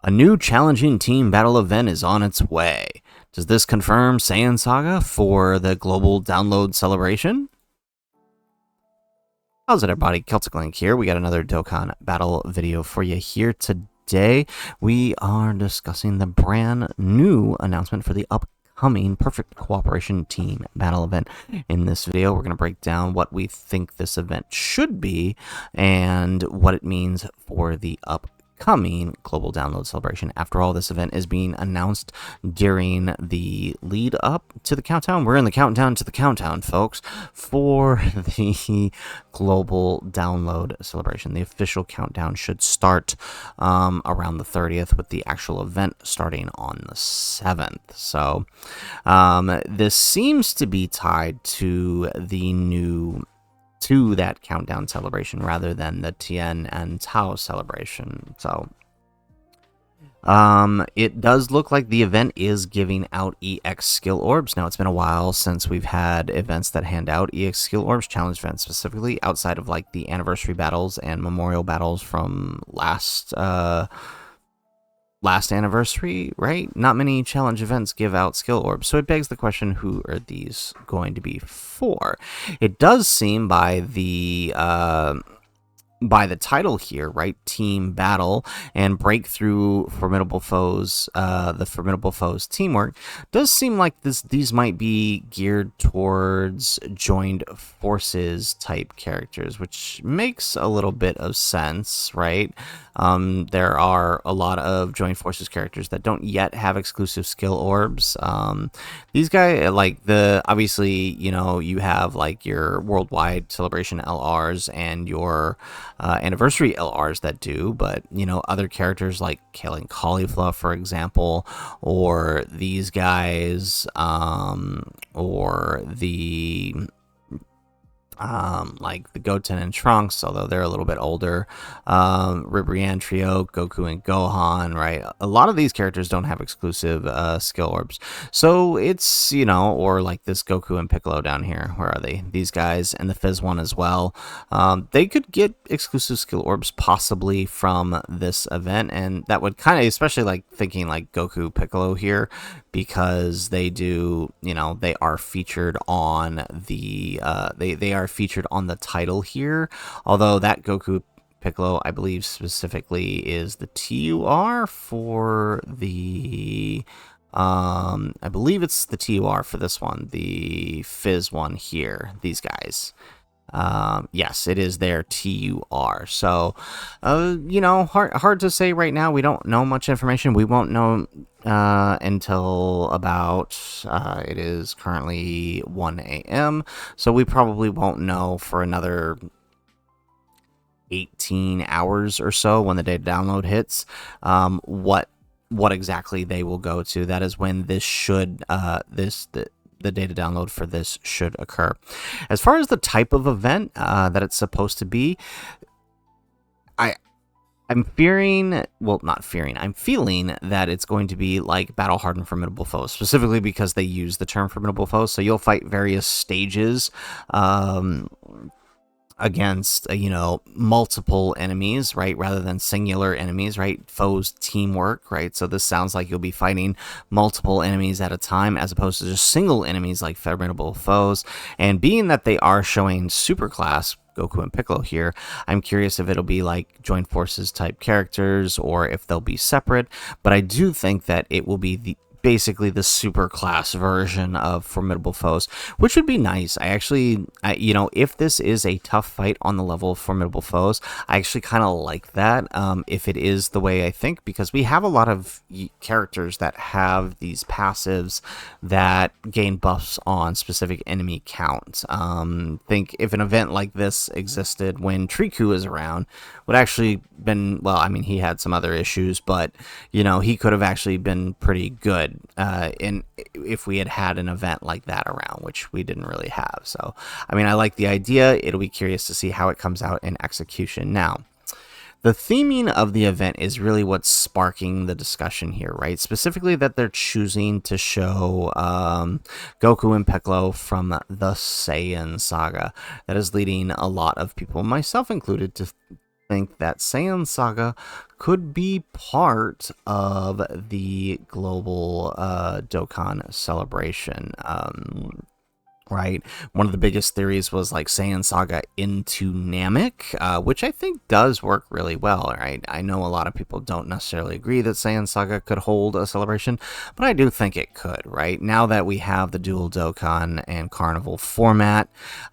A new challenging team battle event is on its way. Does this confirm Saiyan Saga for the Global Download Celebration? How's it, everybody? Celtic Link here. We got another Dokkan Battle video for you here today. We are discussing the brand new announcement for the upcoming Perfect Cooperation Team Battle event. In this video, we're going to break down what we think this event should be and what it means for the upcoming Global Download Celebration. After all, this event is being announced during the lead up to the countdown. We're in the countdown to the countdown, folks, for the Global Download Celebration. The official countdown should start around the 30th, with the actual event starting on the 7th. So this seems to be tied to that countdown celebration rather than the Tien and Tao celebration. So it does look like the event is giving out EX skill orbs. Now, it's been a while since we've had events that hand out EX skill orbs, challenge events specifically, outside of like the anniversary battles and memorial battles from last anniversary, right? Not many challenge events give out skill orbs, so it begs the question, who are these going to be for? It does seem by the title here, right? Team battle and breakthrough formidable foes, the formidable foes teamwork does seem like these might be geared towards joined forces type characters, which makes a little bit of sense, right? There are a lot of joined forces characters that don't yet have exclusive skill orbs. These guys, like obviously, you have like your worldwide celebration LRs and your anniversary LRs that do, but other characters like Kale Caulifla, for example, or these guys, or the like the Goten and Trunks, although they're a little bit older, Ribrianne Trio, Goku and Gohan, right? A lot of these characters don't have exclusive skill orbs, so it's or like this Goku and Piccolo down here. Where are they? These guys, and the Fizz one as well. They could get exclusive skill orbs possibly from this event, and that would kind of, especially like thinking like Goku, Piccolo here, because they do, they are featured on the they are featured on the title here, although that Goku Piccolo, I believe specifically, is the TUR for the I believe it's the TUR for this one, the Fizz one here, these guys. Yes, it is their TUR. So, hard to say right now. We don't know much information. We won't know until about, it is currently 1 a.m. So we probably won't know for another 18 hours or so when the data download hits, what exactly they will go to. That is when this should, the data download for this should occur. As far as the type of event that it's supposed to be, I'm feeling that it's going to be like battle hardened formidable foes, specifically because they use the term formidable foes. So you'll fight various stages against multiple enemies, right, rather than singular enemies, right? Foes teamwork, right? So this sounds like you'll be fighting multiple enemies at a time as opposed to just single enemies like formidable foes. And being that they are showing superclass Goku and Piccolo here, I'm curious if it'll be like joint forces type characters or if they'll be separate, but I do think that it will be basically the super class version of formidable foes, which would be nice. I actually, if this is a tough fight on the level of formidable foes, I actually kind of like that, if it is the way I think, because we have a lot of characters that have these passives that gain buffs on specific enemy count. Think if an event like this existed when Triku is around, would actually been, well, I mean, he had some other issues, but he could have actually been pretty good if we had an event like that around, which we didn't really have. So, I mean, I like the idea. It'll be curious to see how it comes out in execution. Now, the theming of the event is really what's sparking the discussion here, right? Specifically that they're choosing to show Goku and Piccolo from the Saiyan Saga. That is leading a lot of people, myself included, to think that Saiyan Saga could be part of the global Dokkan celebration. Right? One of the biggest theories was like Saiyan Saga into Namek, which I think does work really well, right? I know a lot of people don't necessarily agree that Saiyan Saga could hold a celebration, but I do think it could, right? Now that we have the dual Dokkan and Carnival format,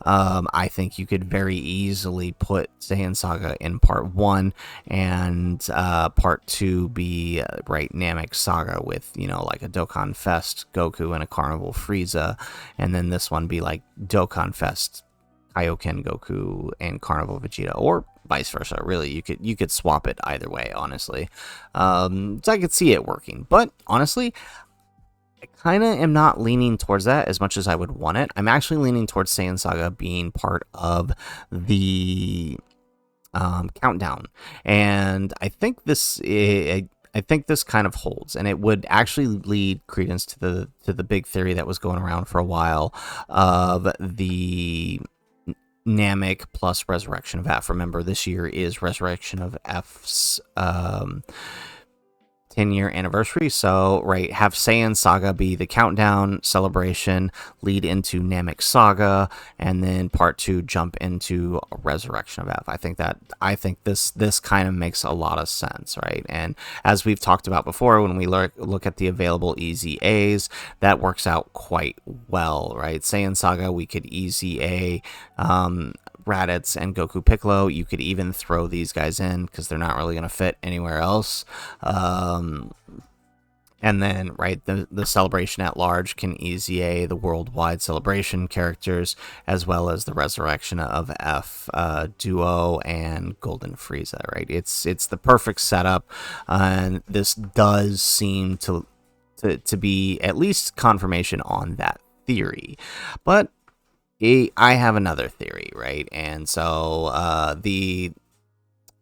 I think you could very easily put Saiyan Saga in part 1 and part 2 be, right, Namek Saga with, you know, like a Dokkan Fest Goku and a Carnival Frieza, and then this one be like Dokkan Fest Kaioken Goku and Carnival Vegeta, or vice versa. Really, you could swap it either way, honestly. So I could see it working, but honestly, I kind of am not leaning towards that as much as I would want it. I'm actually leaning towards Saiyan Saga being part of the countdown, and I think this kind of holds, and it would actually lead credence to the big theory that was going around for a while of the Namek plus Resurrection of F. Remember, this year is Resurrection of F's 10-year anniversary, so right, have Saiyan Saga be the countdown celebration, lead into Namek Saga, and then part 2 jump into Resurrection of F. I think this kind of makes a lot of sense, right? And as we've talked about before, when we look at the available easy A's, that works out quite well, right? Saiyan Saga, we could easy A Raditz and Goku Piccolo. You could even throw these guys in because they're not really going to fit anywhere else. And then, right, the celebration at large can easy A the worldwide celebration characters, as well as the Resurrection of F Duo and Golden Frieza, right? It's the perfect setup, and this does seem to be at least confirmation on that theory. But I have another theory, right? And so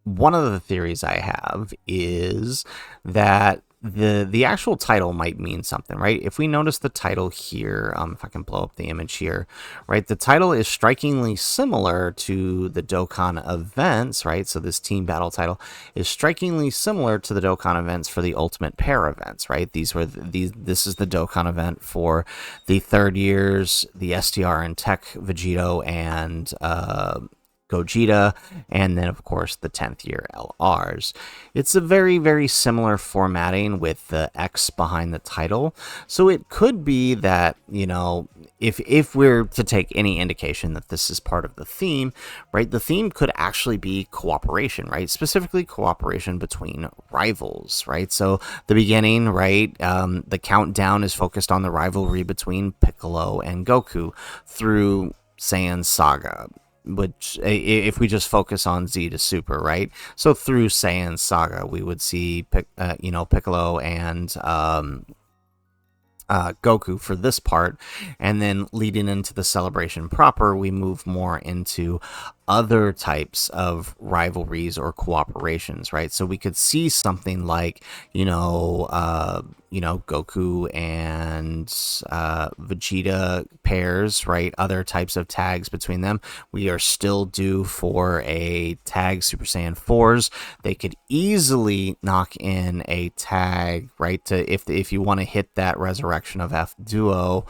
one of the theories I have is that the actual title might mean something, right? If we notice the title here, if I can blow up the image here, right, the title is strikingly similar to the Dokkan events, right? So this team battle title is strikingly similar to the Dokkan events for the Ultimate Pair events, right? This is the Dokkan event for the third years, the STR and Tech Vegito and Gogeta, and then of course the 10th year LRs. It's a very, very similar formatting with the X behind the title, so it could be that, you know, if we're to take any indication that this is part of the theme, right, the theme could actually be cooperation, right, specifically cooperation between rivals, right? So the beginning, right, the countdown is focused on the rivalry between Piccolo and Goku through Saiyan Saga, which, if we just focus on Z to Super, right? So through Saiyan Saga, we would see, Piccolo and Goku for this part, and then leading into the celebration proper, we move more into other types of rivalries or cooperations, right? So we could see something like, Goku and Vegeta pairs, right? Other types of tags between them. We are still due for a tag Super Saiyan 4s. They could easily knock in a tag, right? To if you want to hit that Resurrection of F duo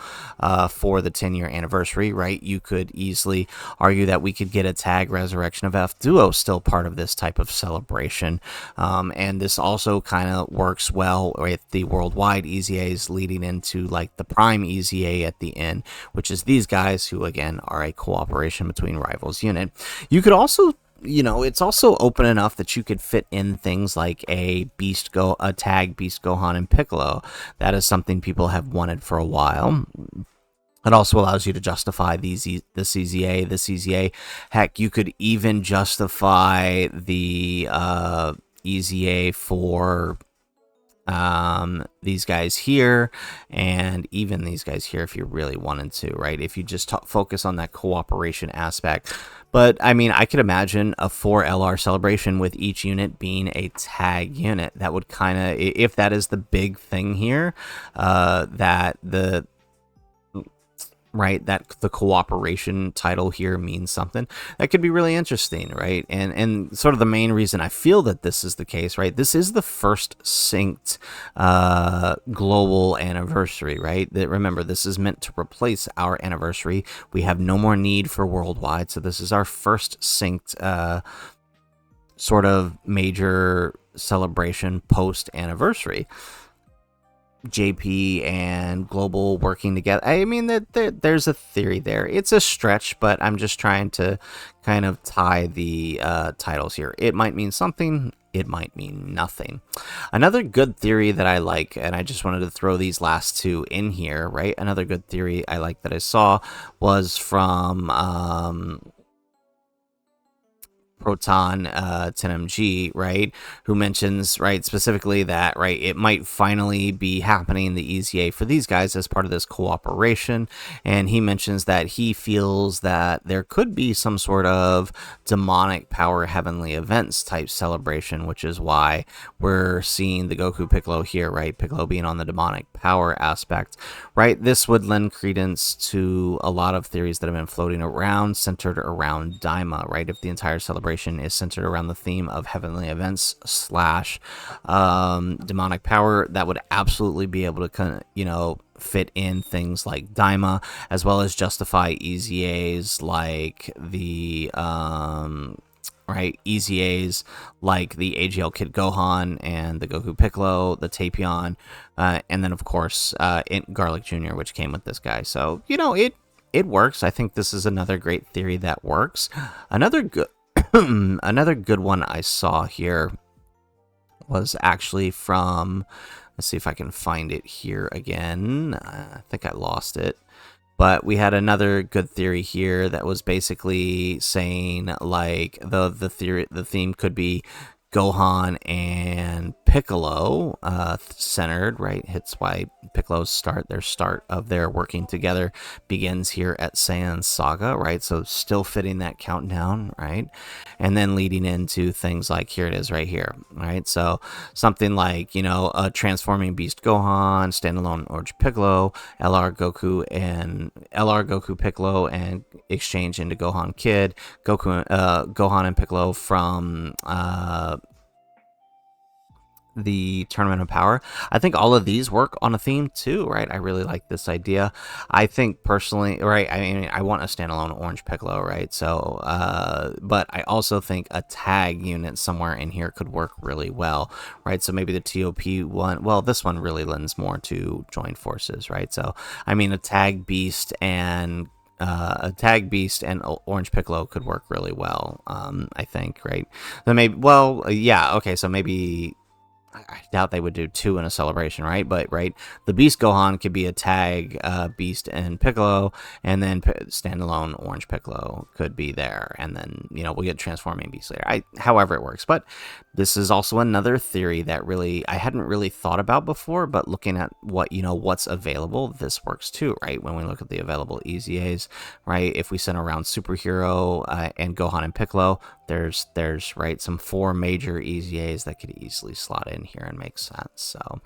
for the 10-year anniversary, right? You could easily argue that we could get a tag Resurrection of F duo still part of this type of celebration. And this also kind of works well with the worldwide EZAs leading into like the Prime EZA at the end, which is these guys who again are a cooperation between rivals unit. You could also, it's also open enough that you could fit in things like a tag Beast Gohan and Piccolo. That is something people have wanted for a while. It also allows you to justify this EZA. Heck, you could even justify the EZA for these guys here, and even these guys here if you really wanted to, right? If you just focus on that cooperation aspect. But I mean, I could imagine a 4LR celebration with each unit being a tag unit. That would kind of, if that is the big thing here, that right, that the cooperation title here means something that could be really interesting, right? And sort of the main reason I feel that this is the case, right, this is the first synced global anniversary, right? That, remember, this is meant to replace our anniversary. We have no more need for worldwide, so this is our first synced sort of major celebration post anniversary. JP and Global working together. I mean, there's a theory there. It's a stretch, but I'm just trying to kind of tie the titles here. It might mean something. It might mean nothing. Another good theory that I like, and I just wanted to throw these last two in here, right? Another good theory I like that I saw was from Proton 10mg, right, who mentions, right, specifically that, right, it might finally be happening, the EZA for these guys as part of this cooperation. And he mentions that he feels that there could be some sort of demonic power heavenly events type celebration, which is why we're seeing the Goku Piccolo here, right, Piccolo being on the demonic power aspect, right? This would lend credence to a lot of theories that have been floating around centered around Daima, right? If the entire celebration is centered around the theme of heavenly events slash demonic power, that would absolutely be able to, you know, fit in things like Daima, as well as justify EZAs like the right, EZAs like the AGL Kid Gohan and the Goku Piccolo, the Tapion, and then of course Garlic Jr., which came with this guy. So, you know, it works. I think this is another great theory that works. Another good another good one I saw here was actually from, let's see if I can find it here again. I think I lost it. But we had another good theory here that was basically saying, like, the theme could be Gohan and Piccolo centered, right? Hits why Piccolo's start of their working together begins here at Saiyan Saga, right? So still fitting that countdown, right? And then leading into things like, here it is right here, right? So something like, you know, a transforming Beast Gohan, standalone Orange Piccolo, LR Goku Piccolo, and exchange into Gohan Kid, Gohan and Piccolo from the Tournament of Power. I think all of these work on a theme too, right? I really like this idea. I think personally, right, I mean, I want a standalone Orange Piccolo, right? So, but I also think a tag unit somewhere in here could work really well, right? So maybe the TOP one, well, this one really lends more to joint forces, right? So, I mean, a tag beast and Orange Piccolo could work really well, I think, right? Then maybe, well, yeah, okay, so maybe I doubt they would do two in a celebration, right? But, right, the Beast Gohan could be a tag Beast and Piccolo, and then standalone Orange Piccolo could be there, and then, you know, we'll get transforming Beast later. However it works. But this is also another theory that really I hadn't really thought about before, but looking at what, you know, what's available, this works too, right? When we look at the available EZAs, right? If we send around Superhero and Gohan and Piccolo, there's right, some 4 major EZAs that could easily slot in here and make sense. So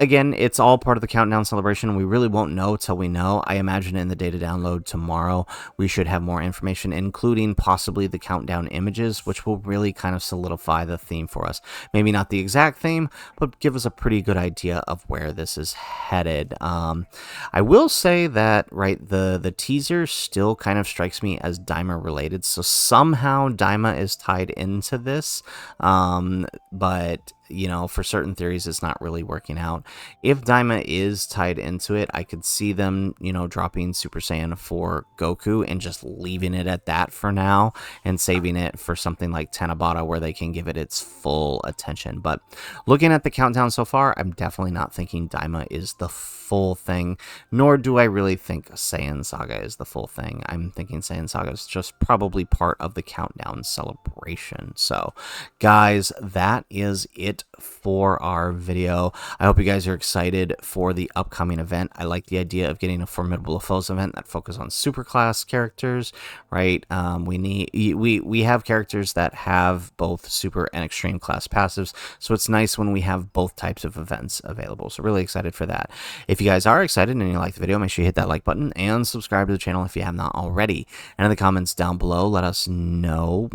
again, it's all part of the countdown celebration. We really won't know till we know. I imagine in the data download tomorrow, we should have more information, including possibly the countdown images, which will really kind of solidify the theme for us. Maybe not the exact theme, but give us a pretty good idea of where this is headed. I will say that, right, the teaser still kind of strikes me as Daima related. So somehow Daima is tied into this, but you know, for certain theories, it's not really working out. If Daima is tied into it, I could see them, you know, dropping Super Saiyan for Goku and just leaving it at that for now and saving it for something like Tanabata where they can give it its full attention. But looking at the countdown so far, I'm definitely not thinking Daima is the full thing, nor do I really think Saiyan Saga is the full thing. I'm thinking Saiyan Saga is just probably part of the countdown celebration. So, guys, that is it it for our video. I hope you guys are excited for the upcoming event. I like the idea of getting a Formidable Foes event that focuses on superclass characters, right? We have characters that have both super and extreme class passives, so it's nice when we have both types of events available. So really excited for that. If you guys are excited and you like the video, make sure you hit that like button and subscribe to the channel if you have not already. And in the comments down below, let us know,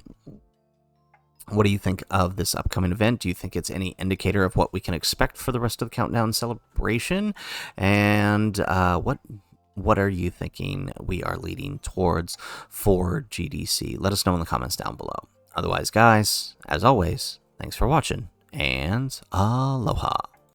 what do you think of this upcoming event? Do you think it's any indicator of what we can expect for the rest of the Countdown celebration? And what are you thinking we are leading towards for GDC? Let us know in the comments down below. Otherwise, guys, as always, thanks for watching, and aloha.